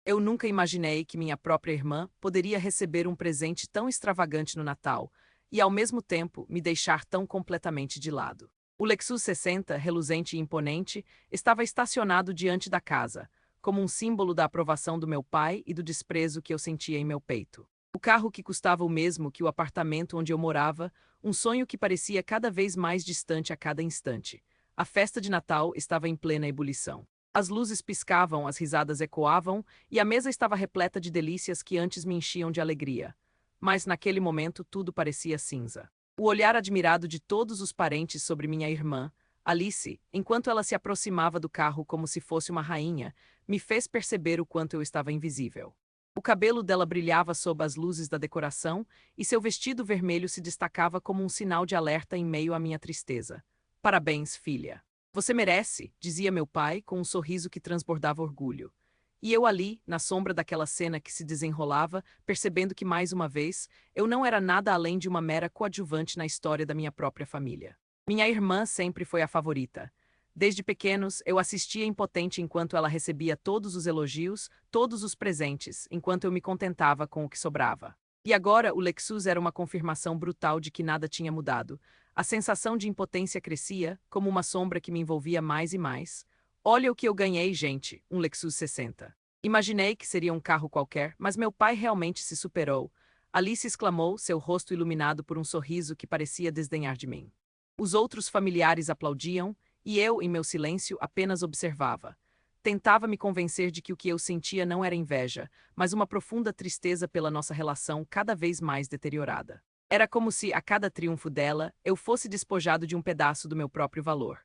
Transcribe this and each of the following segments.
Eu nunca imaginei que minha própria irmã poderia receber um presente tão extravagante no Natal e, ao mesmo tempo, me deixar tão completamente de lado. O Lexus 60, reluzente e imponente, estava estacionado diante da casa, como um símbolo da aprovação do meu pai e do desprezo que eu sentia em meu peito. O carro que custava o mesmo que o apartamento onde eu morava, um sonho que parecia cada vez mais distante a cada instante. A festa de Natal estava em plena ebulição. As luzes piscavam, as risadas ecoavam, e a mesa estava repleta de delícias que antes me enchiam de alegria. Mas naquele momento tudo parecia cinza. O olhar admirado de todos os parentes sobre minha irmã, Alice, enquanto ela se aproximava do carro como se fosse uma rainha, me fez perceber o quanto eu estava invisível. O cabelo dela brilhava sob as luzes da decoração e seu vestido vermelho se destacava como um sinal de alerta em meio à minha tristeza. Parabéns, filha. Você merece, dizia meu pai com um sorriso que transbordava orgulho. E eu ali, na sombra daquela cena que se desenrolava, percebendo que mais uma vez, eu não era nada além de uma mera coadjuvante na história da minha própria família. Minha irmã sempre foi a favorita. Desde pequenos, eu assistia impotente enquanto ela recebia todos os elogios, todos os presentes, enquanto eu me contentava com o que sobrava. E agora o Lexus era uma confirmação brutal de que nada tinha mudado. A sensação de impotência crescia, como uma sombra que me envolvia mais e mais. Olha o que eu ganhei, gente, um Lexus 60. Imaginei que seria um carro qualquer, mas meu pai realmente se superou. Alice exclamou, seu rosto iluminado por um sorriso que parecia desdenhar de mim. Os outros familiares aplaudiam, e eu, em meu silêncio, apenas observava. Tentava me convencer de que o que eu sentia não era inveja, mas uma profunda tristeza pela nossa relação cada vez mais deteriorada. Era como se, a cada triunfo dela, eu fosse despojado de um pedaço do meu próprio valor.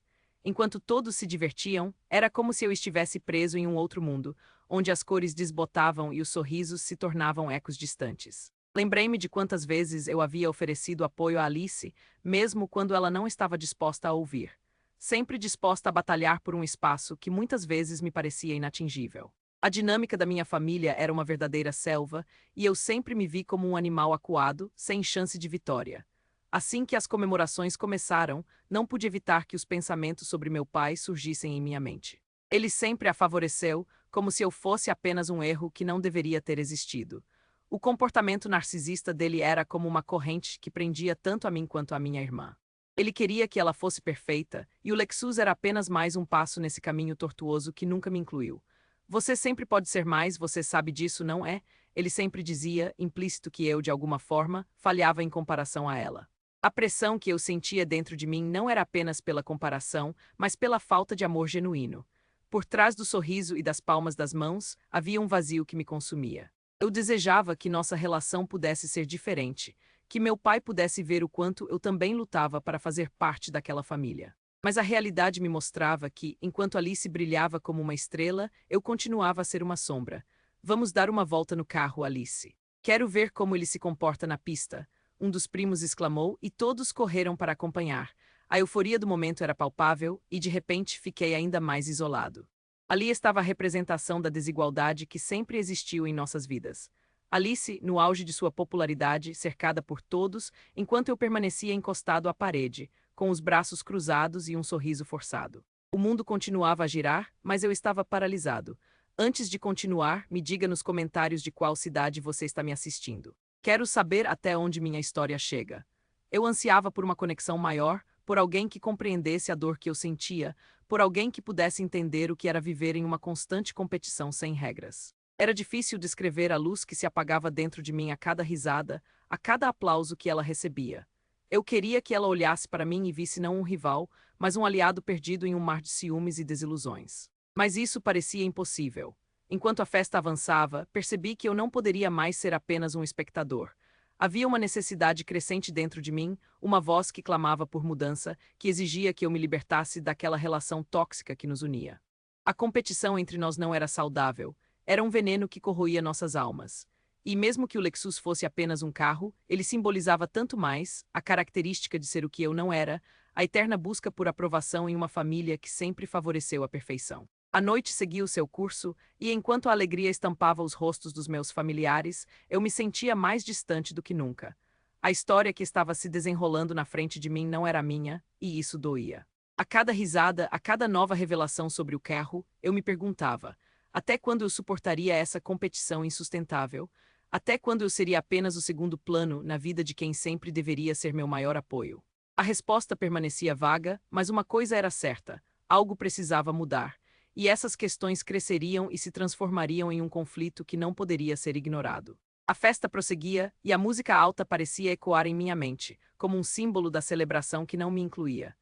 Enquanto todos se divertiam, era como se eu estivesse preso em um outro mundo, onde as cores desbotavam e os sorrisos se tornavam ecos distantes. Lembrei-me de quantas vezes eu havia oferecido apoio a Alice, mesmo quando ela não estava disposta a ouvir. Sempre disposta a batalhar por um espaço que muitas vezes me parecia inatingível. A dinâmica da minha família era uma verdadeira selva, e eu sempre me vi como um animal acuado, sem chance de vitória. Assim que as comemorações começaram, não pude evitar que os pensamentos sobre meu pai surgissem em minha mente. Ele sempre a favoreceu, como se eu fosse apenas um erro que não deveria ter existido. O comportamento narcisista dele era como uma corrente que prendia tanto a mim quanto a minha irmã. Ele queria que ela fosse perfeita, e o Lexus era apenas mais um passo nesse caminho tortuoso que nunca me incluiu. Você sempre pode ser mais, você sabe disso, não é? Ele sempre dizia, implícito que eu, de alguma forma, falhava em comparação a ela. A pressão que eu sentia dentro de mim não era apenas pela comparação, mas pela falta de amor genuíno. Por trás do sorriso e das palmas das mãos, havia um vazio que me consumia. Eu desejava que nossa relação pudesse ser diferente, que meu pai pudesse ver o quanto eu também lutava para fazer parte daquela família. Mas a realidade me mostrava que, enquanto Alice brilhava como uma estrela, eu continuava a ser uma sombra. Vamos dar uma volta no carro, Alice. Quero ver como ele se comporta na pista. Um dos primos exclamou e todos correram para acompanhar. A euforia do momento era palpável e, de repente, fiquei ainda mais isolado. Ali estava a representação da desigualdade que sempre existiu em nossas vidas. Alice, no auge de sua popularidade, cercada por todos, enquanto eu permanecia encostado à parede, com os braços cruzados e um sorriso forçado. O mundo continuava a girar, mas eu estava paralisado. Antes de continuar, me diga nos comentários de qual cidade você está me assistindo. Quero saber até onde minha história chega. Eu ansiava por uma conexão maior, por alguém que compreendesse a dor que eu sentia, por alguém que pudesse entender o que era viver em uma constante competição sem regras. Era difícil descrever a luz que se apagava dentro de mim a cada risada, a cada aplauso que ela recebia. Eu queria que ela olhasse para mim e visse não um rival, mas um aliado perdido em um mar de ciúmes e desilusões. Mas isso parecia impossível. Enquanto a festa avançava, percebi que eu não poderia mais ser apenas um espectador. Havia uma necessidade crescente dentro de mim, uma voz que clamava por mudança, que exigia que eu me libertasse daquela relação tóxica que nos unia. A competição entre nós não era saudável, era um veneno que corroía nossas almas. E mesmo que o Lexus fosse apenas um carro, ele simbolizava tanto mais, a característica de ser o que eu não era, a eterna busca por aprovação em uma família que sempre favoreceu a perfeição. A noite seguiu seu curso, e enquanto a alegria estampava os rostos dos meus familiares, eu me sentia mais distante do que nunca. A história que estava se desenrolando na frente de mim não era minha, e isso doía. A cada risada, a cada nova revelação sobre o carro, eu me perguntava: Até quando eu suportaria essa competição insustentável? Até quando eu seria apenas o segundo plano na vida de quem sempre deveria ser meu maior apoio? A resposta permanecia vaga, mas uma coisa era certa: algo precisava mudar, e essas questões cresceriam e se transformariam em um conflito que não poderia ser ignorado. A festa prosseguia, e a música alta parecia ecoar em minha mente, como um símbolo da celebração que não me incluía.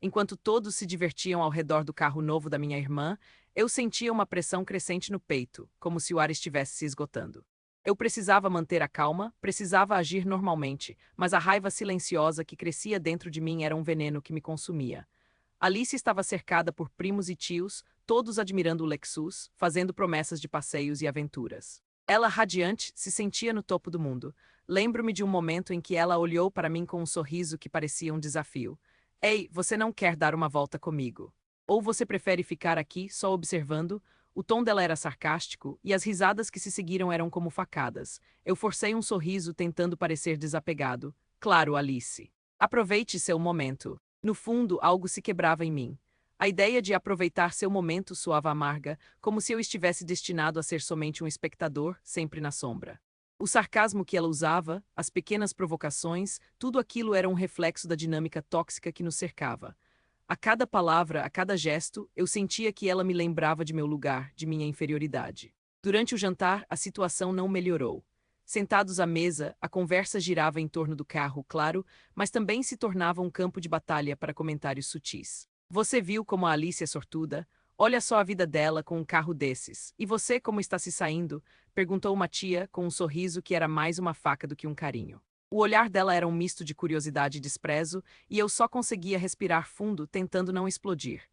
Enquanto todos se divertiam ao redor do carro novo da minha irmã, eu sentia uma pressão crescente no peito, como se o ar estivesse se esgotando. Eu precisava manter a calma, precisava agir normalmente, mas a raiva silenciosa que crescia dentro de mim era um veneno que me consumia. Alice estava cercada por primos e tios, todos admirando o Lexus, fazendo promessas de passeios e aventuras. Ela, radiante, se sentia no topo do mundo. Lembro-me de um momento em que ela olhou para mim com um sorriso que parecia um desafio. Ei, você não quer dar uma volta comigo? Ou você prefere ficar aqui só observando? O tom dela era sarcástico e as risadas que se seguiram eram como facadas. Eu forcei um sorriso tentando parecer desapegado. Claro, Alice. Aproveite seu momento. No fundo, algo se quebrava em mim. A ideia de aproveitar seu momento soava amarga, como se eu estivesse destinado a ser somente um espectador, sempre na sombra. O sarcasmo que ela usava, as pequenas provocações, tudo aquilo era um reflexo da dinâmica tóxica que nos cercava. A cada palavra, a cada gesto, eu sentia que ela me lembrava de meu lugar, de minha inferioridade. Durante o jantar, a situação não melhorou. Sentados à mesa, a conversa girava em torno do carro, claro, mas também se tornava um campo de batalha para comentários sutis. Você viu como a Alice é sortuda? Olha só a vida dela com um carro desses. E você como está se saindo? Perguntou uma tia com um sorriso que era mais uma faca do que um carinho. O olhar dela era um misto de curiosidade e desprezo, e eu só conseguia respirar fundo, tentando não explodir.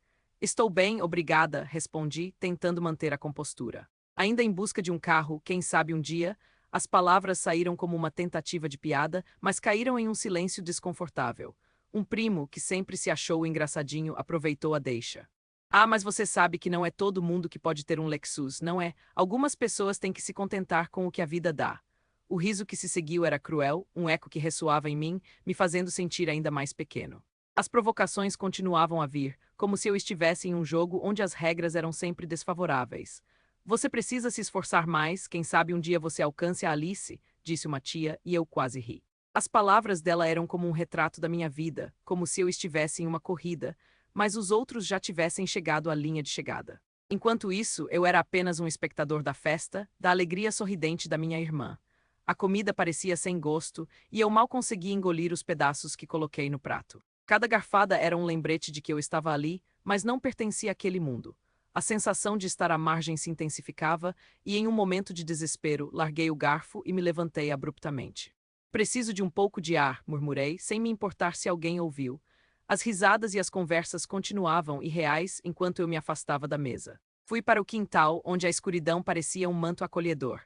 Estou bem, obrigada, respondi, tentando manter a compostura. Ainda em busca de um carro, quem sabe um dia, as palavras saíram como uma tentativa de piada, mas caíram em um silêncio desconfortável. Um primo, que sempre se achou engraçadinho, aproveitou a deixa. Ah, mas você sabe que não é todo mundo que pode ter um Lexus, não é? Algumas pessoas têm que se contentar com o que a vida dá. O riso que se seguiu era cruel, um eco que ressoava em mim, me fazendo sentir ainda mais pequeno. As provocações continuavam a vir, como se eu estivesse em um jogo onde as regras eram sempre desfavoráveis. Você precisa se esforçar mais, quem sabe um dia você alcance a Alice, disse uma tia, e eu quase ri. As palavras dela eram como um retrato da minha vida, como se eu estivesse em uma corrida, mas os outros já tivessem chegado à linha de chegada. Enquanto isso, eu era apenas um espectador da festa, da alegria sorridente da minha irmã. A comida parecia sem gosto, e eu mal conseguia engolir os pedaços que coloquei no prato. Cada garfada era um lembrete de que eu estava ali, mas não pertencia àquele mundo. A sensação de estar à margem se intensificava, e em um momento de desespero, larguei o garfo e me levantei abruptamente. Preciso de um pouco de ar, murmurei, sem me importar se alguém ouviu. As risadas e as conversas continuavam irreais enquanto eu me afastava da mesa. Fui para o quintal, onde a escuridão parecia um manto acolhedor.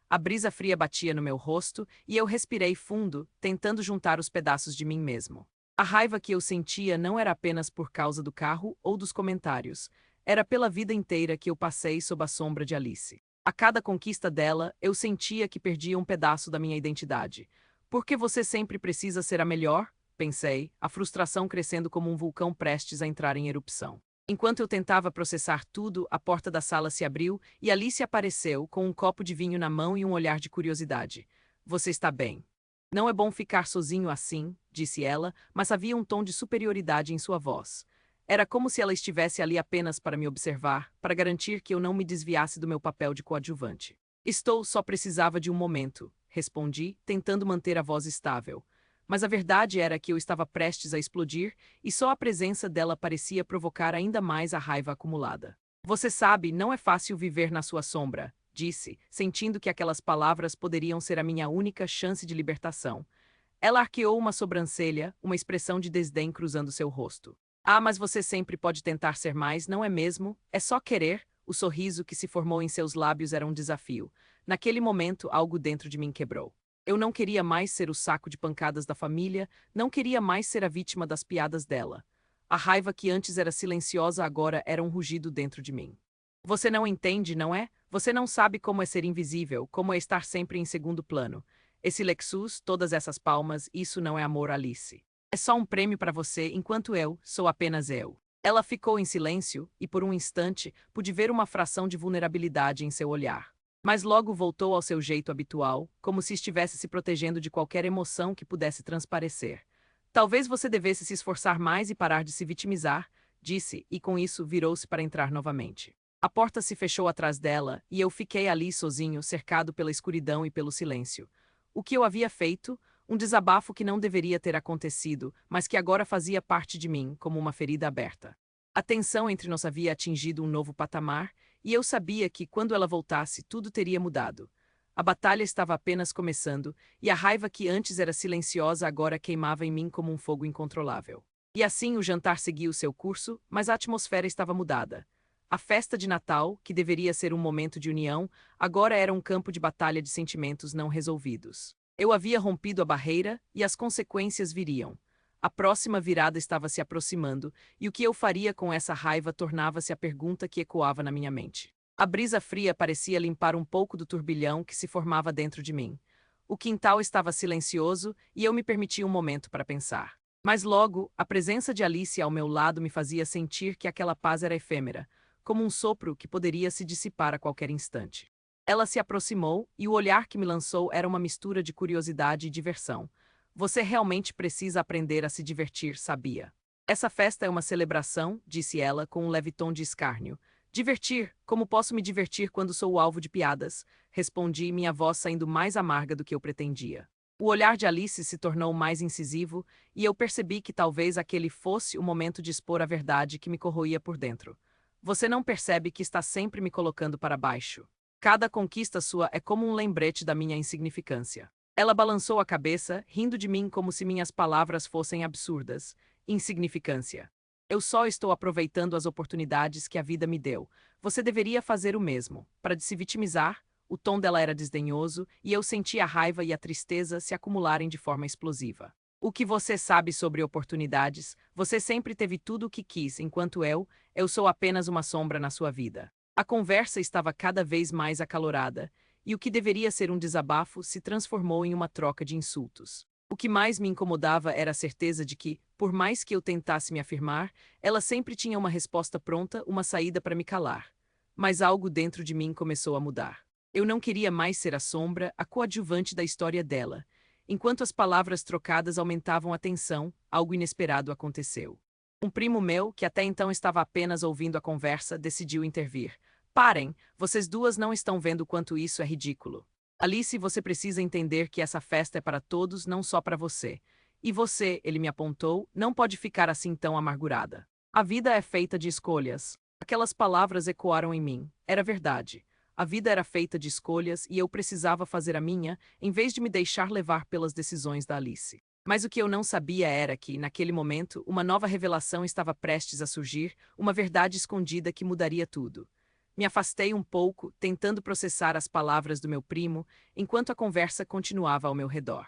A brisa fria batia no meu rosto e eu respirei fundo, tentando juntar os pedaços de mim mesmo. A raiva que eu sentia não era apenas por causa do carro ou dos comentários, era pela vida inteira que eu passei sob a sombra de Alice. A cada conquista dela, eu sentia que perdia um pedaço da minha identidade. Por que você sempre precisa ser a melhor? Pensei, a frustração crescendo como um vulcão prestes a entrar em erupção. Enquanto eu tentava processar tudo, a porta da sala se abriu e Alice apareceu, com um copo de vinho na mão e um olhar de curiosidade. Você está bem? Não é bom ficar sozinho assim, disse ela, mas havia um tom de superioridade em sua voz. Era como se ela estivesse ali apenas para me observar, para garantir que eu não me desviasse do meu papel de coadjuvante. Só precisava de um momento, respondi, tentando manter a voz estável. Mas a verdade era que eu estava prestes a explodir e só a presença dela parecia provocar ainda mais a raiva acumulada. Você sabe, não é fácil viver na sua sombra, disse, sentindo que aquelas palavras poderiam ser a minha única chance de libertação. Ela arqueou uma sobrancelha, uma expressão de desdém cruzando seu rosto. Ah, mas você sempre pode tentar ser mais, não é mesmo? É só querer. O sorriso que se formou em seus lábios era um desafio. Naquele momento, algo dentro de mim quebrou. Eu não queria mais ser o saco de pancadas da família, não queria mais ser a vítima das piadas dela. A raiva que antes era silenciosa agora era um rugido dentro de mim. Você não entende, não é? Você não sabe como é ser invisível, como é estar sempre em segundo plano. Esse Lexus, todas essas palmas, isso não é amor, Alice. É só um prêmio para você, enquanto eu sou apenas eu. Ela ficou em silêncio e, por um instante, pude ver uma fração de vulnerabilidade em seu olhar. Mas logo voltou ao seu jeito habitual, como se estivesse se protegendo de qualquer emoção que pudesse transparecer. Talvez você devesse se esforçar mais e parar de se vitimizar, disse, e com isso virou-se para entrar novamente. A porta se fechou atrás dela e eu fiquei ali sozinho, cercado pela escuridão e pelo silêncio. O que eu havia feito? Um desabafo que não deveria ter acontecido, mas que agora fazia parte de mim, como uma ferida aberta. A tensão entre nós havia atingido um novo patamar, e eu sabia que, quando ela voltasse, tudo teria mudado. A batalha estava apenas começando, e a raiva que antes era silenciosa agora queimava em mim como um fogo incontrolável. E assim o jantar seguiu seu curso, mas a atmosfera estava mudada. A festa de Natal, que deveria ser um momento de união, agora era um campo de batalha de sentimentos não resolvidos. Eu havia rompido a barreira e as consequências viriam. A próxima virada estava se aproximando, e o que eu faria com essa raiva tornava-se a pergunta que ecoava na minha mente. A brisa fria parecia limpar um pouco do turbilhão que se formava dentro de mim. O quintal estava silencioso e eu me permiti um momento para pensar. Mas logo, a presença de Alice ao meu lado me fazia sentir que aquela paz era efêmera, como um sopro que poderia se dissipar a qualquer instante. Ela se aproximou e o olhar que me lançou era uma mistura de curiosidade e diversão. Você realmente precisa aprender a se divertir, sabia? Essa festa é uma celebração, disse ela com um leve tom de escárnio. Divertir? Como posso me divertir quando sou o alvo de piadas? Respondi, minha voz saindo mais amarga do que eu pretendia. O olhar de Alice se tornou mais incisivo e eu percebi que talvez aquele fosse o momento de expor a verdade que me corroía por dentro. Você não percebe que está sempre me colocando para baixo. Cada conquista sua é como um lembrete da minha insignificância. Ela balançou a cabeça, rindo de mim como se minhas palavras fossem absurdas. Insignificância. Eu só estou aproveitando as oportunidades que a vida me deu. Você deveria fazer o mesmo. Para de se vitimizar, o tom dela era desdenhoso e eu senti a raiva e a tristeza se acumularem de forma explosiva. O que você sabe sobre oportunidades? Você sempre teve tudo o que quis, enquanto eu sou apenas uma sombra na sua vida. A conversa estava cada vez mais acalorada, e o que deveria ser um desabafo se transformou em uma troca de insultos. O que mais me incomodava era a certeza de que, por mais que eu tentasse me afirmar, ela sempre tinha uma resposta pronta, uma saída para me calar. Mas algo dentro de mim começou a mudar. Eu não queria mais ser a sombra, a coadjuvante da história dela. Enquanto as palavras trocadas aumentavam a tensão, algo inesperado aconteceu. Um primo meu, que até então estava apenas ouvindo a conversa, decidiu intervir. Parem, vocês duas não estão vendo quanto isso é ridículo. Alice, você precisa entender que essa festa é para todos, não só para você. E você, ele me apontou, não pode ficar assim tão amargurada. A vida é feita de escolhas. Aquelas palavras ecoaram em mim. Era verdade. A vida era feita de escolhas e eu precisava fazer a minha, em vez de me deixar levar pelas decisões da Alice. Mas o que eu não sabia era que, naquele momento, uma nova revelação estava prestes a surgir, uma verdade escondida que mudaria tudo. Me afastei um pouco, tentando processar as palavras do meu primo, enquanto a conversa continuava ao meu redor.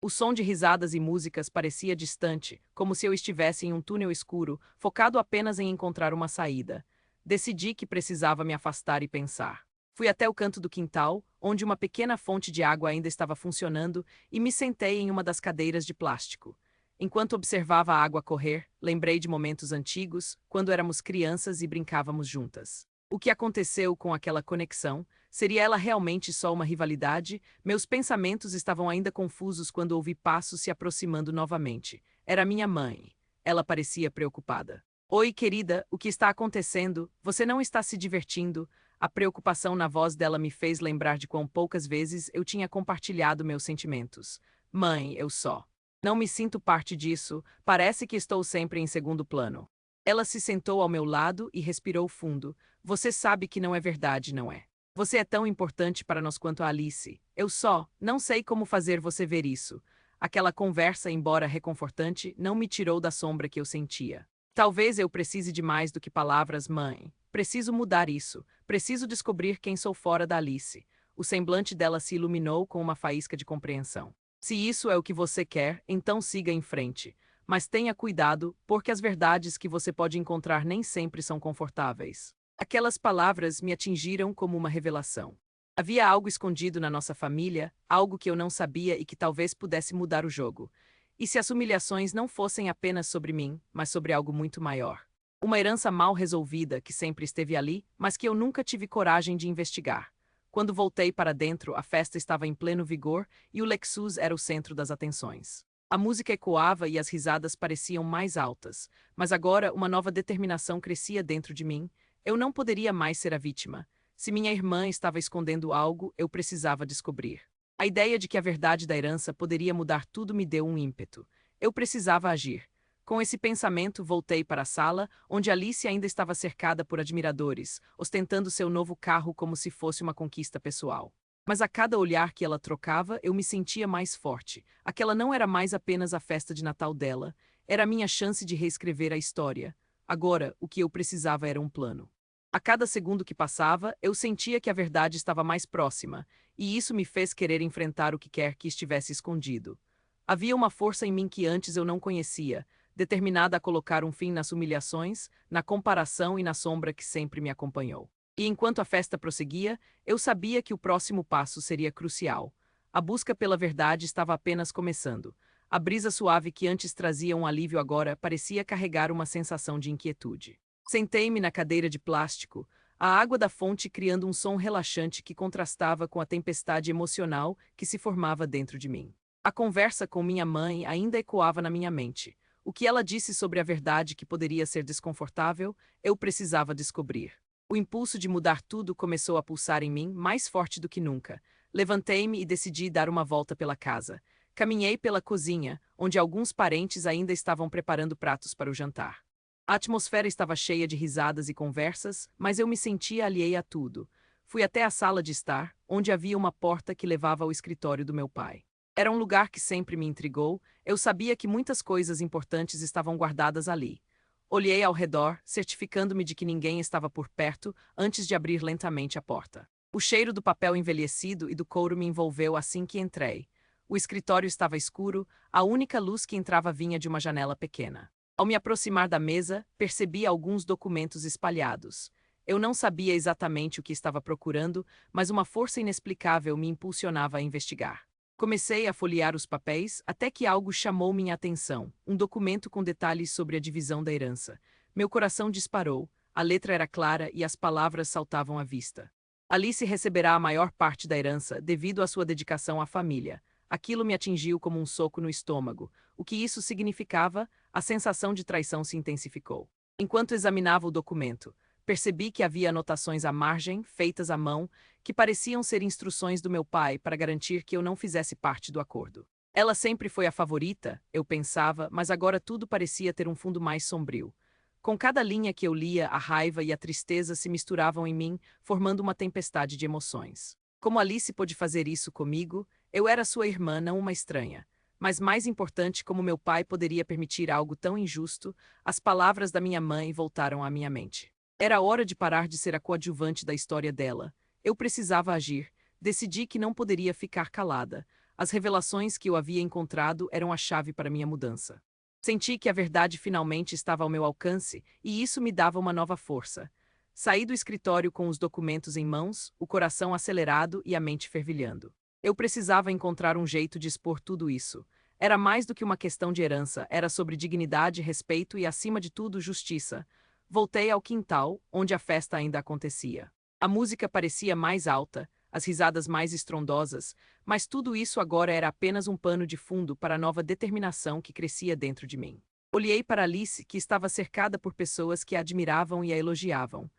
O som de risadas e músicas parecia distante, como se eu estivesse em um túnel escuro, focado apenas em encontrar uma saída. Decidi que precisava me afastar e pensar. Fui até o canto do quintal, onde uma pequena fonte de água ainda estava funcionando, e me sentei em uma das cadeiras de plástico. Enquanto observava a água correr, lembrei de momentos antigos, quando éramos crianças e brincávamos juntas. O que aconteceu com aquela conexão? Seria ela realmente só uma rivalidade? Meus pensamentos estavam ainda confusos quando ouvi passos se aproximando novamente. Era minha mãe. Ela parecia preocupada. Oi, querida, o que está acontecendo? Você não está se divertindo? A preocupação na voz dela me fez lembrar de quão poucas vezes eu tinha compartilhado meus sentimentos. Mãe, eu só. Não me sinto parte disso, parece que estou sempre em segundo plano. Ela se sentou ao meu lado e respirou fundo. Você sabe que não é verdade, não é? Você é tão importante para nós quanto a Alice. Eu só não sei como fazer você ver isso. Aquela conversa, embora reconfortante, não me tirou da sombra que eu sentia. Talvez eu precise de mais do que palavras, mãe. Preciso mudar isso. Preciso descobrir quem sou fora da Alice. O semblante dela se iluminou com uma faísca de compreensão. Se isso é o que você quer, então siga em frente. Mas tenha cuidado, porque as verdades que você pode encontrar nem sempre são confortáveis. Aquelas palavras me atingiram como uma revelação. Havia algo escondido na nossa família, algo que eu não sabia e que talvez pudesse mudar o jogo. E se as humilhações não fossem apenas sobre mim, mas sobre algo muito maior? Uma herança mal resolvida que sempre esteve ali, mas que eu nunca tive coragem de investigar. Quando voltei para dentro, a festa estava em pleno vigor e o Lexus era o centro das atenções. A música ecoava e as risadas pareciam mais altas, mas agora uma nova determinação crescia dentro de mim. Eu não poderia mais ser a vítima. Se minha irmã estava escondendo algo, eu precisava descobrir. A ideia de que a verdade da herança poderia mudar tudo me deu um ímpeto. Eu precisava agir. Com esse pensamento, voltei para a sala, onde Alice ainda estava cercada por admiradores, ostentando seu novo carro como se fosse uma conquista pessoal. Mas a cada olhar que ela trocava, eu me sentia mais forte. Aquela não era mais apenas a festa de Natal dela, era a minha chance de reescrever a história. Agora, o que eu precisava era um plano. A cada segundo que passava, eu sentia que a verdade estava mais próxima, e isso me fez querer enfrentar o que quer que estivesse escondido. Havia uma força em mim que antes eu não conhecia, determinada a colocar um fim nas humilhações, na comparação e na sombra que sempre me acompanhou. E enquanto a festa prosseguia, eu sabia que o próximo passo seria crucial. A busca pela verdade estava apenas começando. A brisa suave que antes trazia um alívio agora parecia carregar uma sensação de inquietude. Sentei-me na cadeira de plástico, a água da fonte criando um som relaxante que contrastava com a tempestade emocional que se formava dentro de mim. A conversa com minha mãe ainda ecoava na minha mente. O que ela disse sobre a verdade que poderia ser desconfortável, eu precisava descobrir. O impulso de mudar tudo começou a pulsar em mim mais forte do que nunca. Levantei-me e decidi dar uma volta pela casa. Caminhei pela cozinha, onde alguns parentes ainda estavam preparando pratos para o jantar. A atmosfera estava cheia de risadas e conversas, mas eu me sentia alheia a tudo. Fui até a sala de estar, onde havia uma porta que levava ao escritório do meu pai. Era um lugar que sempre me intrigou, eu sabia que muitas coisas importantes estavam guardadas ali. Olhei ao redor, certificando-me de que ninguém estava por perto antes de abrir lentamente a porta. O cheiro do papel envelhecido e do couro me envolveu assim que entrei. O escritório estava escuro, a única luz que entrava vinha de uma janela pequena. Ao me aproximar da mesa, percebi alguns documentos espalhados. Eu não sabia exatamente o que estava procurando, mas uma força inexplicável me impulsionava a investigar. Comecei a folhear os papéis até que algo chamou minha atenção, um documento com detalhes sobre a divisão da herança. Meu coração disparou, a letra era clara e as palavras saltavam à vista. Alice receberá a maior parte da herança devido à sua dedicação à família. Aquilo me atingiu como um soco no estômago. O que isso significava? A sensação de traição se intensificou. Enquanto examinava o documento, percebi que havia anotações à margem, feitas à mão, que pareciam ser instruções do meu pai para garantir que eu não fizesse parte do acordo. Ela sempre foi a favorita, eu pensava, mas agora tudo parecia ter um fundo mais sombrio. Com cada linha que eu lia, a raiva e a tristeza se misturavam em mim, formando uma tempestade de emoções. Como Alice pôde fazer isso comigo? Eu era sua irmã, não uma estranha. Mas mais importante, como meu pai poderia permitir algo tão injusto, as palavras da minha mãe voltaram à minha mente. Era hora de parar de ser a coadjuvante da história dela. Eu precisava agir. Decidi que não poderia ficar calada. As revelações que eu havia encontrado eram a chave para minha mudança. Senti que a verdade finalmente estava ao meu alcance, e isso me dava uma nova força. Saí do escritório com os documentos em mãos, o coração acelerado e a mente fervilhando. Eu precisava encontrar um jeito de expor tudo isso. Era mais do que uma questão de herança, era sobre dignidade, respeito e, acima de tudo, justiça. Voltei ao quintal, onde a festa ainda acontecia. A música parecia mais alta, as risadas mais estrondosas, mas tudo isso agora era apenas um pano de fundo para a nova determinação que crescia dentro de mim. Olhei para Alice, que estava cercada por pessoas que a admiravam e a elogiavam.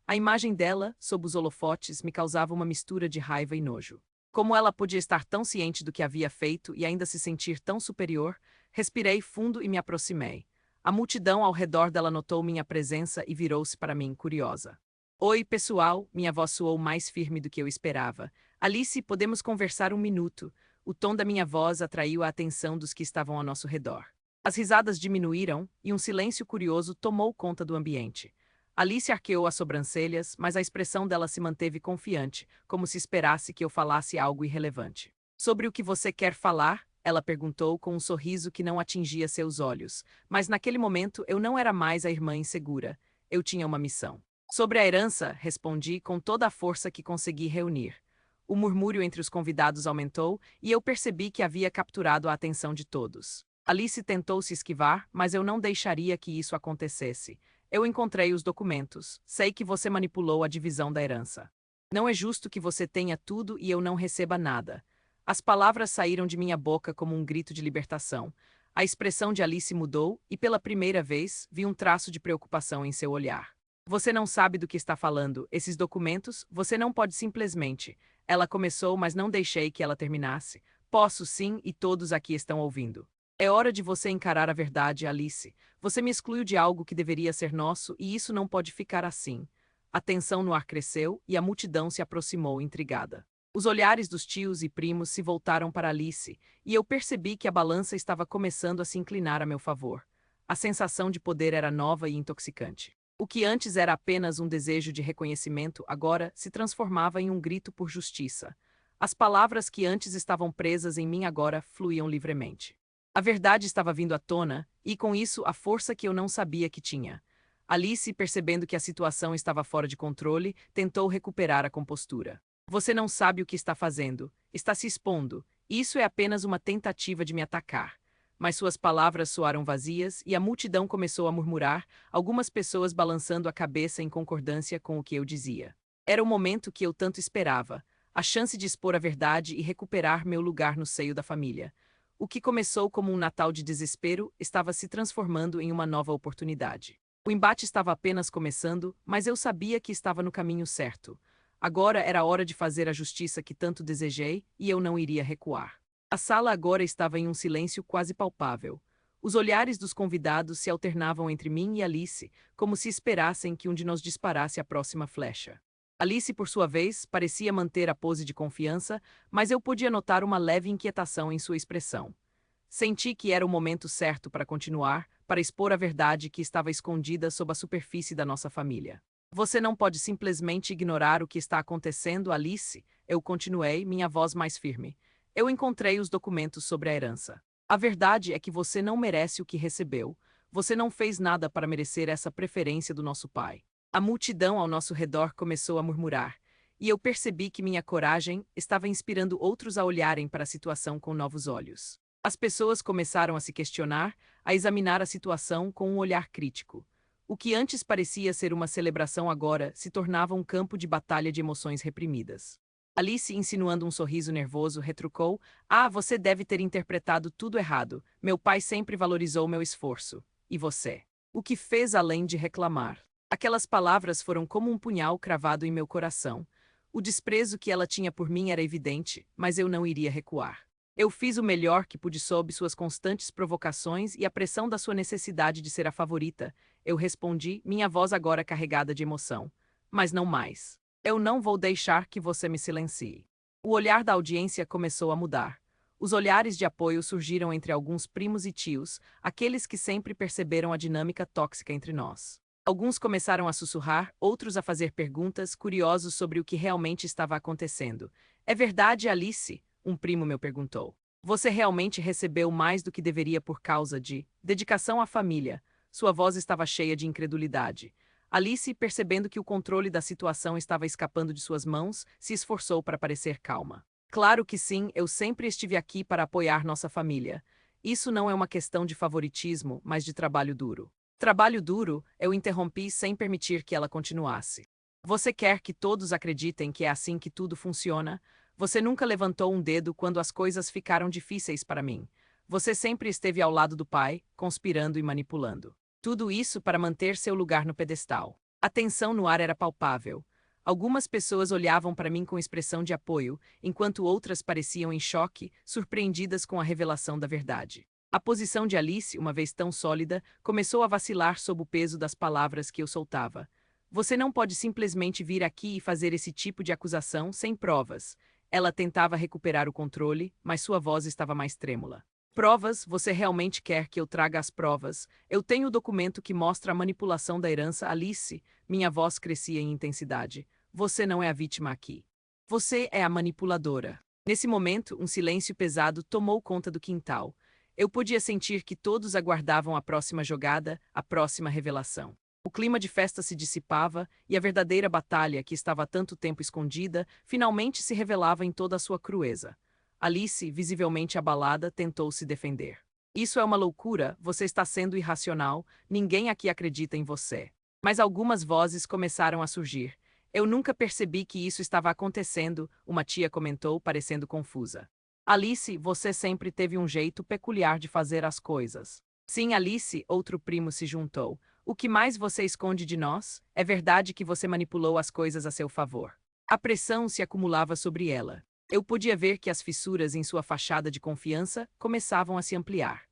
A imagem dela, sob os holofotes, me causava uma mistura de raiva e nojo. Como ela podia estar tão ciente do que havia feito e ainda se sentir tão superior? Respirei fundo e me aproximei. A multidão ao redor dela notou minha presença e virou-se para mim, curiosa. Oi, pessoal, minha voz soou mais firme do que eu esperava. Alice, podemos conversar um minuto? O tom da minha voz atraiu a atenção dos que estavam ao nosso redor. As risadas diminuíram e um silêncio curioso tomou conta do ambiente. Alice arqueou as sobrancelhas, mas a expressão dela se manteve confiante, como se esperasse que eu falasse algo irrelevante. Sobre o que você quer falar? Ela perguntou com um sorriso que não atingia seus olhos. Mas naquele momento eu não era mais a irmã insegura. Eu tinha uma missão. Sobre a herança, respondi com toda a força que consegui reunir. O murmúrio entre os convidados aumentou e eu percebi que havia capturado a atenção de todos. Alice tentou se esquivar, mas eu não deixaria que isso acontecesse. Eu encontrei os documentos. Sei que você manipulou a divisão da herança. Não é justo que você tenha tudo e eu não receba nada. As palavras saíram de minha boca como um grito de libertação. A expressão de Alice mudou e, pela primeira vez, vi um traço de preocupação em seu olhar. Você não sabe do que está falando. Esses documentos, você não pode simplesmente. Ela começou, mas não deixei que ela terminasse. Posso sim, e todos aqui estão ouvindo. É hora de você encarar a verdade, Alice. Você me excluiu de algo que deveria ser nosso e isso não pode ficar assim. A tensão no ar cresceu e a multidão se aproximou intrigada. Os olhares dos tios e primos se voltaram para Alice e eu percebi que a balança estava começando a se inclinar a meu favor. A sensação de poder era nova e intoxicante. O que antes era apenas um desejo de reconhecimento agora se transformava em um grito por justiça. As palavras que antes estavam presas em mim agora fluíam livremente. A verdade estava vindo à tona, e com isso a força que eu não sabia que tinha. Alice, percebendo que a situação estava fora de controle, tentou recuperar a compostura. Você não sabe o que está fazendo, está se expondo. Isso é apenas uma tentativa de me atacar. Mas suas palavras soaram vazias e a multidão começou a murmurar, algumas pessoas balançando a cabeça em concordância com o que eu dizia. Era o momento que eu tanto esperava, a chance de expor a verdade e recuperar meu lugar no seio da família. O que começou como um Natal de desespero estava se transformando em uma nova oportunidade. O embate estava apenas começando, mas eu sabia que estava no caminho certo. Agora era hora de fazer a justiça que tanto desejei e eu não iria recuar. A sala agora estava em um silêncio quase palpável. Os olhares dos convidados se alternavam entre mim e Alice, como se esperassem que um de nós disparasse a próxima flecha. Alice, por sua vez, parecia manter a pose de confiança, mas eu podia notar uma leve inquietação em sua expressão. Senti que era o momento certo para continuar, para expor a verdade que estava escondida sob a superfície da nossa família. Você não pode simplesmente ignorar o que está acontecendo, Alice, eu continuei, minha voz mais firme. Eu encontrei os documentos sobre a herança. A verdade é que você não merece o que recebeu. Você não fez nada para merecer essa preferência do nosso pai. A multidão ao nosso redor começou a murmurar, e eu percebi que minha coragem estava inspirando outros a olharem para a situação com novos olhos. As pessoas começaram a se questionar, a examinar a situação com um olhar crítico. O que antes parecia ser uma celebração agora se tornava um campo de batalha de emoções reprimidas. Alice, insinuando um sorriso nervoso, retrucou: "Ah, você deve ter interpretado tudo errado. Meu pai sempre valorizou meu esforço. E você? O que fez além de reclamar?" Aquelas palavras foram como um punhal cravado em meu coração. O desprezo que ela tinha por mim era evidente, mas eu não iria recuar. Eu fiz o melhor que pude sob suas constantes provocações e a pressão da sua necessidade de ser a favorita. Eu respondi, minha voz agora carregada de emoção. Mas não mais. Eu não vou deixar que você me silencie. O olhar da audiência começou a mudar. Os olhares de apoio surgiram entre alguns primos e tios, aqueles que sempre perceberam a dinâmica tóxica entre nós. Alguns começaram a sussurrar, outros a fazer perguntas, curiosos sobre o que realmente estava acontecendo. "É verdade, Alice?" Um primo meu perguntou. "Você realmente recebeu mais do que deveria por causa de dedicação à família?" Sua voz estava cheia de incredulidade. Alice, percebendo que o controle da situação estava escapando de suas mãos, se esforçou para parecer calma. "Claro que sim, eu sempre estive aqui para apoiar nossa família. Isso não é uma questão de favoritismo, mas de trabalho duro." "Trabalho duro?" Eu interrompi sem permitir que ela continuasse. "Você quer que todos acreditem que é assim que tudo funciona? Você nunca levantou um dedo quando as coisas ficaram difíceis para mim. Você sempre esteve ao lado do pai, conspirando e manipulando. Tudo isso para manter seu lugar no pedestal." A tensão no ar era palpável. Algumas pessoas olhavam para mim com expressão de apoio, enquanto outras pareciam em choque, surpreendidas com a revelação da verdade. A posição de Alice, uma vez tão sólida, começou a vacilar sob o peso das palavras que eu soltava. "Você não pode simplesmente vir aqui e fazer esse tipo de acusação sem provas." Ela tentava recuperar o controle, mas sua voz estava mais trêmula. "Provas? Você realmente quer que eu traga as provas? Eu tenho o documento que mostra a manipulação da herança, Alice." Minha voz crescia em intensidade. "Você não é a vítima aqui. Você é a manipuladora." Nesse momento, um silêncio pesado tomou conta do quintal. Eu podia sentir que todos aguardavam a próxima jogada, a próxima revelação. O clima de festa se dissipava e a verdadeira batalha, que estava há tanto tempo escondida, finalmente se revelava em toda a sua crueza. Alice, visivelmente abalada, tentou se defender. "Isso é uma loucura, você está sendo irracional, ninguém aqui acredita em você." Mas algumas vozes começaram a surgir. Eu nunca percebi que isso estava acontecendo, uma tia comentou, parecendo confusa. Alice, você sempre teve um jeito peculiar de fazer as coisas. Sim, Alice, outro primo se juntou. O que mais você esconde de nós? É verdade que você manipulou as coisas a seu favor. A pressão se acumulava sobre ela. Eu podia ver que as fissuras em sua fachada de confiança começavam a se ampliar.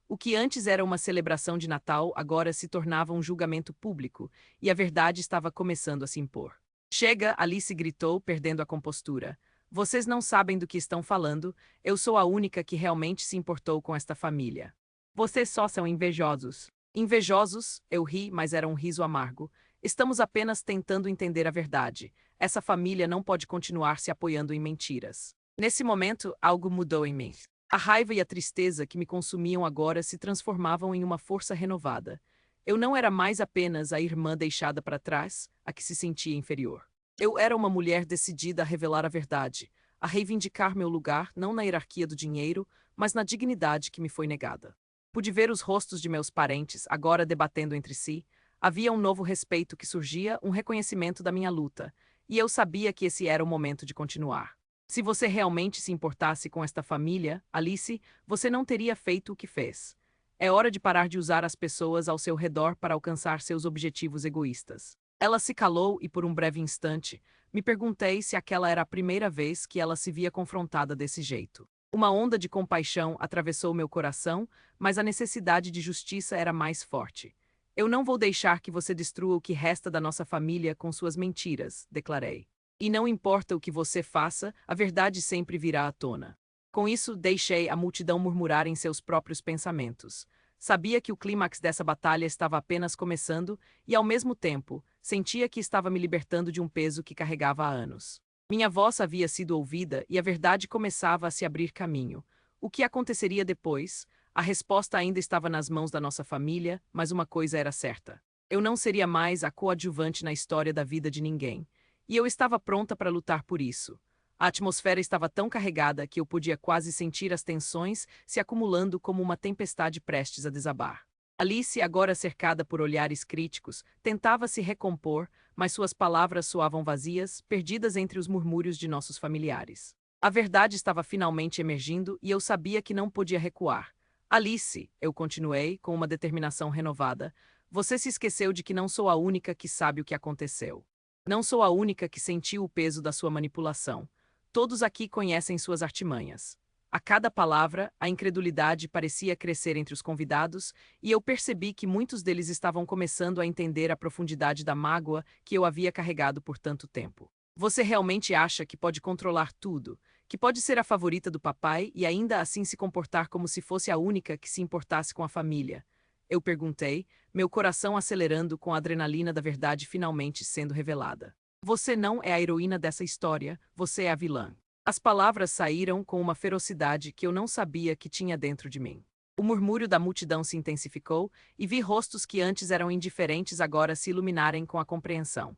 O que antes era uma celebração de Natal agora se tornava um julgamento público, e a verdade estava começando a se impor. Chega, Alice gritou, perdendo a compostura. Vocês não sabem do que estão falando, eu sou a única que realmente se importou com esta família. Vocês só são invejosos. Invejosos? Eu ri, mas era um riso amargo. Estamos apenas tentando entender a verdade. Essa família não pode continuar se apoiando em mentiras. Nesse momento, algo mudou em mim. A raiva e a tristeza que me consumiam agora se transformavam em uma força renovada. Eu não era mais apenas a irmã deixada para trás, a que se sentia inferior. Eu era uma mulher decidida a revelar a verdade, a reivindicar meu lugar não na hierarquia do dinheiro, mas na dignidade que me foi negada. Pude ver os rostos de meus parentes agora debatendo entre si. Havia um novo respeito que surgia, um reconhecimento da minha luta, e eu sabia que esse era o momento de continuar. Se você realmente se importasse com esta família, Alice, você não teria feito o que fez. É hora de parar de usar as pessoas ao seu redor para alcançar seus objetivos egoístas. Ela se calou e, por um breve instante, me perguntei se aquela era a primeira vez que ela se via confrontada desse jeito. Uma onda de compaixão atravessou meu coração, mas a necessidade de justiça era mais forte. Eu não vou deixar que você destrua o que resta da nossa família com suas mentiras, declarei. E não importa o que você faça, a verdade sempre virá à tona. Com isso, deixei a multidão murmurar em seus próprios pensamentos. Sabia que o clímax dessa batalha estava apenas começando e, ao mesmo tempo, sentia que estava me libertando de um peso que carregava há anos. Minha voz havia sido ouvida e a verdade começava a se abrir caminho. O que aconteceria depois? A resposta ainda estava nas mãos da nossa família, mas uma coisa era certa. Eu não seria mais a coadjuvante na história da vida de ninguém. E eu estava pronta para lutar por isso. A atmosfera estava tão carregada que eu podia quase sentir as tensões se acumulando como uma tempestade prestes a desabar. Alice, agora cercada por olhares críticos, tentava se recompor, mas suas palavras soavam vazias, perdidas entre os murmúrios de nossos familiares. A verdade estava finalmente emergindo e eu sabia que não podia recuar. Alice, eu continuei, com uma determinação renovada, você se esqueceu de que não sou a única que sabe o que aconteceu. Não sou a única que sentiu o peso da sua manipulação. Todos aqui conhecem suas artimanhas. A cada palavra, a incredulidade parecia crescer entre os convidados, e eu percebi que muitos deles estavam começando a entender a profundidade da mágoa que eu havia carregado por tanto tempo. Você realmente acha que pode controlar tudo, que pode ser a favorita do papai e ainda assim se comportar como se fosse a única que se importasse com a família? Eu perguntei, meu coração acelerando com a adrenalina da verdade finalmente sendo revelada. Você não é a heroína dessa história, você é a vilã. As palavras saíram com uma ferocidade que eu não sabia que tinha dentro de mim. O murmúrio da multidão se intensificou e vi rostos que antes eram indiferentes agora se iluminarem com a compreensão.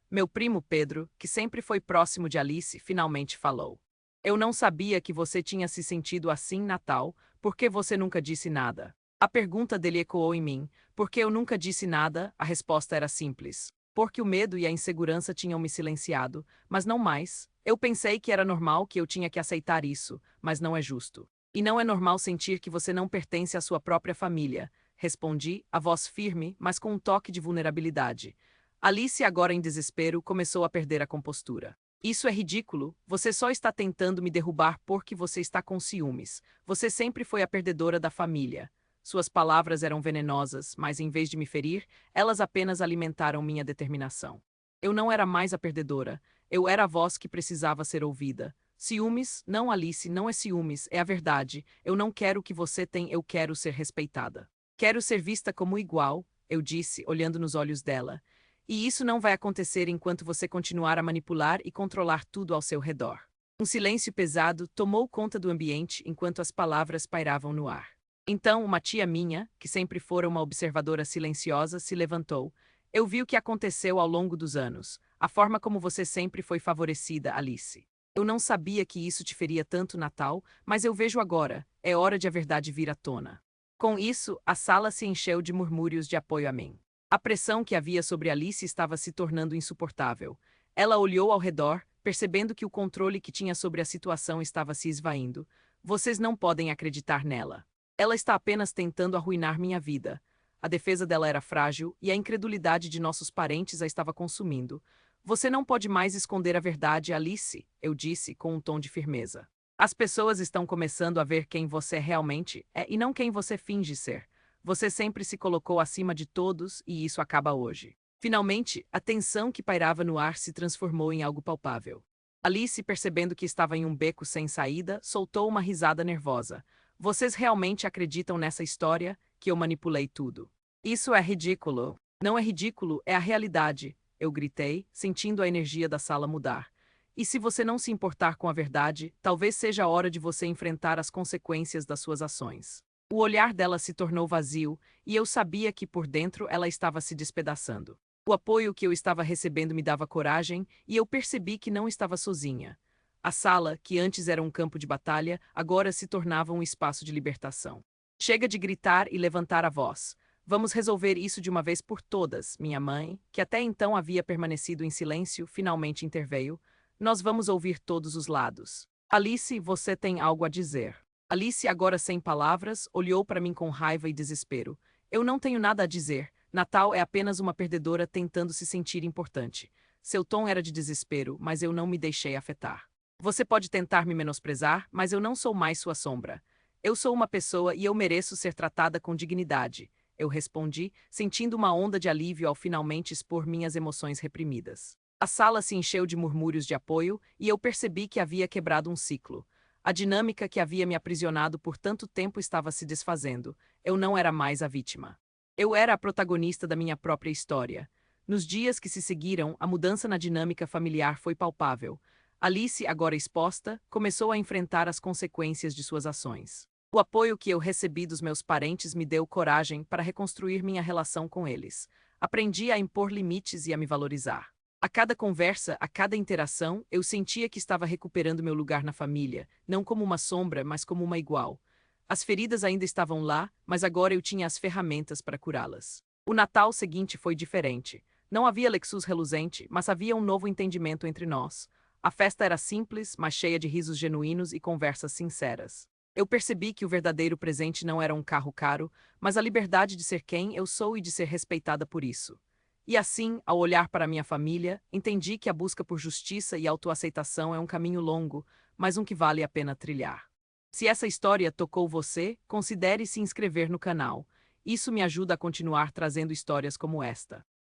Meu primo Pedro, que sempre foi próximo de Alice, finalmente falou. Eu não sabia que você tinha se sentido assim, Natal, porque você nunca disse nada. A pergunta dele ecoou em mim. Porque eu nunca disse nada, a resposta era simples. Porque o medo e a insegurança tinham me silenciado, mas não mais. Eu pensei que era normal que eu tinha que aceitar isso, mas não é justo. E não é normal sentir que você não pertence à sua própria família, respondi, a voz firme, mas com um toque de vulnerabilidade. Alice, agora em desespero, começou a perder a compostura. Isso é ridículo, você só está tentando me derrubar porque você está com ciúmes. Você sempre foi a perdedora da família. Suas palavras eram venenosas, mas em vez de me ferir, elas apenas alimentaram minha determinação. Eu não era mais a perdedora, eu era a voz que precisava ser ouvida. Ciúmes? Não, Alice, não é ciúmes, é a verdade. Eu não quero o que você tem, eu quero ser respeitada. Quero ser vista como igual, eu disse, olhando nos olhos dela. E isso não vai acontecer enquanto você continuar a manipular e controlar tudo ao seu redor. Um silêncio pesado tomou conta do ambiente enquanto as palavras pairavam no ar. Então, uma tia minha, que sempre fora uma observadora silenciosa, se levantou. Eu vi o que aconteceu ao longo dos anos, a forma como você sempre foi favorecida, Alice. Eu não sabia que isso te feria tanto, Natal, mas eu vejo agora, é hora de a verdade vir à tona. Com isso, a sala se encheu de murmúrios de apoio a mim. A pressão que havia sobre Alice estava se tornando insuportável. Ela olhou ao redor, percebendo que o controle que tinha sobre a situação estava se esvaindo. Vocês não podem acreditar nela. Ela está apenas tentando arruinar minha vida. A defesa dela era frágil e a incredulidade de nossos parentes a estava consumindo. Você não pode mais esconder a verdade, Alice, eu disse com um tom de firmeza. As pessoas estão começando a ver quem você realmente é e não quem você finge ser. Você sempre se colocou acima de todos e isso acaba hoje. Finalmente, a tensão que pairava no ar se transformou em algo palpável. Alice, percebendo que estava em um beco sem saída, soltou uma risada nervosa. Vocês realmente acreditam nessa história, que eu manipulei tudo? Isso é ridículo. Não é ridículo, é a realidade, eu gritei, sentindo a energia da sala mudar. E se você não se importar com a verdade, talvez seja a hora de você enfrentar as consequências das suas ações. O olhar dela se tornou vazio, e eu sabia que por dentro ela estava se despedaçando. O apoio que eu estava recebendo me dava coragem, e eu percebi que não estava sozinha. A sala, que antes era um campo de batalha, agora se tornava um espaço de libertação. Chega de gritar e levantar a voz. Vamos resolver isso de uma vez por todas, minha mãe, que até então havia permanecido em silêncio, finalmente interveio. Nós vamos ouvir todos os lados. Alice, você tem algo a dizer. Alice, agora sem palavras, olhou para mim com raiva e desespero. Eu não tenho nada a dizer. Natal é apenas uma perdedora tentando se sentir importante. Seu tom era de desespero, mas eu não me deixei afetar. Você pode tentar me menosprezar, mas eu não sou mais sua sombra. Eu sou uma pessoa e eu mereço ser tratada com dignidade, eu respondi, sentindo uma onda de alívio ao finalmente expor minhas emoções reprimidas. A sala se encheu de murmúrios de apoio e eu percebi que havia quebrado um ciclo. A dinâmica que havia me aprisionado por tanto tempo estava se desfazendo. Eu não era mais a vítima. Eu era a protagonista da minha própria história. Nos dias que se seguiram, a mudança na dinâmica familiar foi palpável. Alice, agora exposta, começou a enfrentar as consequências de suas ações. O apoio que eu recebi dos meus parentes me deu coragem para reconstruir minha relação com eles. Aprendi a impor limites e a me valorizar. A cada conversa, a cada interação, eu sentia que estava recuperando meu lugar na família, não como uma sombra, mas como uma igual. As feridas ainda estavam lá, mas agora eu tinha as ferramentas para curá-las. O Natal seguinte foi diferente. Não havia Lexus reluzente, mas havia um novo entendimento entre nós. A festa era simples, mas cheia de risos genuínos e conversas sinceras. Eu percebi que o verdadeiro presente não era um carro caro, mas a liberdade de ser quem eu sou e de ser respeitada por isso. E assim, ao olhar para minha família, entendi que a busca por justiça e autoaceitação é um caminho longo, mas um que vale a pena trilhar. Se essa história tocou você, considere se inscrever no canal. Isso me ajuda a continuar trazendo histórias como esta.